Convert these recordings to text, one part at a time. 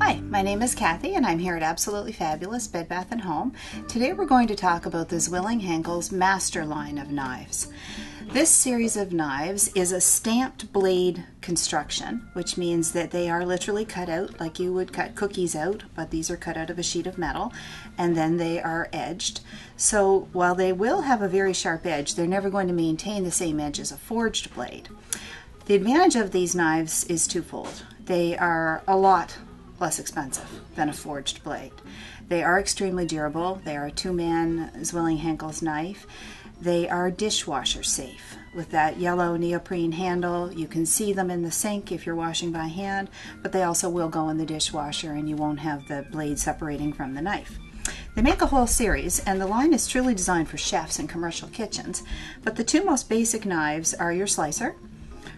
Hi, my name is Cathy and I'm here at Absolutely Fabulous Bed Bath & Home. Today we're going to talk about the Zwilling Henkel's Master line of knives. This series of knives is a stamped blade construction, which means that they are literally cut out like you would cut cookies out, but these are cut out of a sheet of metal and then they are edged. So while they will have a very sharp edge, they're never going to maintain the same edge as a forged blade. The advantage of these knives is twofold. They are a lot less expensive than a forged blade. They are extremely durable. They are a two-man Zwilling Henkel's knife. They are dishwasher safe. With that yellow neoprene handle, you can see them in the sink if you're washing by hand, but they also will go in the dishwasher and you won't have the blade separating from the knife. They make a whole series, and the line is truly designed for chefs and commercial kitchens, but the two most basic knives are your slicer,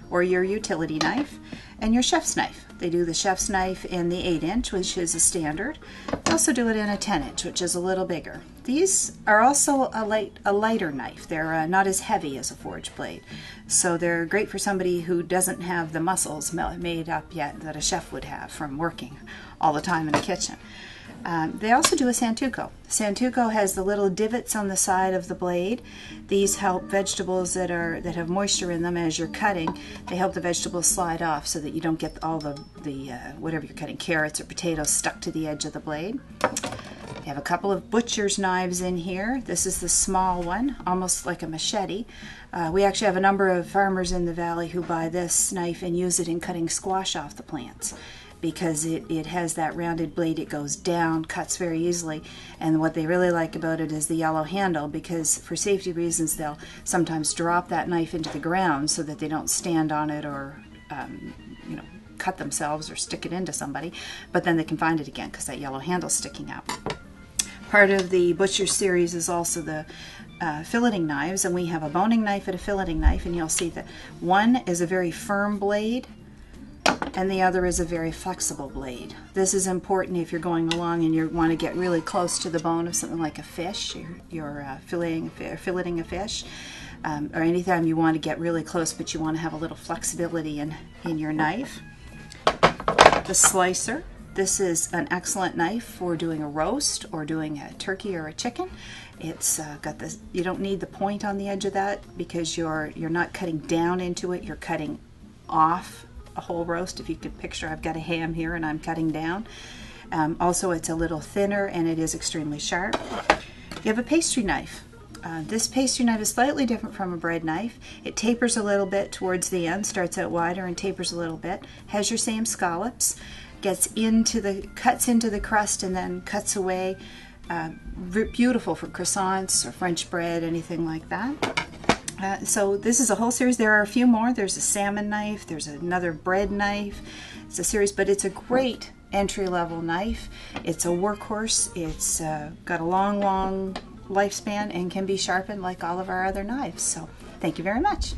or your utility knife, and your chef's knife. They do the chef's knife in the 8-inch, which is a standard. They also do it in a 10-inch, which is a little bigger. These are also a lighter knife. They're not as heavy as a forged blade. So they're great for somebody who doesn't have the muscles made up yet that a chef would have from working all the time in the kitchen. They also do a Santoku. Santoku has the little divots on the side of the blade. These help vegetables that have moisture in them as you're cutting. They help the vegetables slide off so that you don't get all the whatever you're cutting, carrots or potatoes, stuck to the edge of the blade. We have a couple of butcher's knives in here. This is the small one, almost like a machete. We actually have a number of farmers in the valley who buy this knife and use it in cutting squash off the plants, because it has that rounded blade. It goes down, cuts very easily, and what they really like about it is the yellow handle, because for safety reasons they'll sometimes drop that knife into the ground so that they don't stand on it or cut themselves or stick it into somebody, but then they can find it again because that yellow handle's sticking out. Part of the Butcher series is also the filleting knives, and we have a boning knife and a filleting knife, and you'll see that one is a very firm blade and the other is a very flexible blade. This is important if you're going along and you want to get really close to the bone of something like a fish. You're filleting a fish, or anytime you want to get really close but you want to have a little flexibility in your knife. The slicer. This is an excellent knife for doing a roast or doing a turkey or a chicken. It's got this. You don't need the point on the edge of that because you're not cutting down into it. You're cutting off a whole roast. If you could picture, I've got a ham here and I'm cutting down. Also, it's a little thinner and it is extremely sharp. You have a pastry knife. This pastry knife is slightly different from a bread knife. It tapers a little bit towards the end, starts out wider and tapers a little bit. Has your same scallops, cuts into the crust and then cuts away. Beautiful for croissants or French bread, anything like that. So this is a whole series. There are a few more. There's a salmon knife. There's another bread knife. It's a series, but it's a great entry-level knife. It's a workhorse. It's got a long lifespan and can be sharpened like all of our other knives. So thank you very much.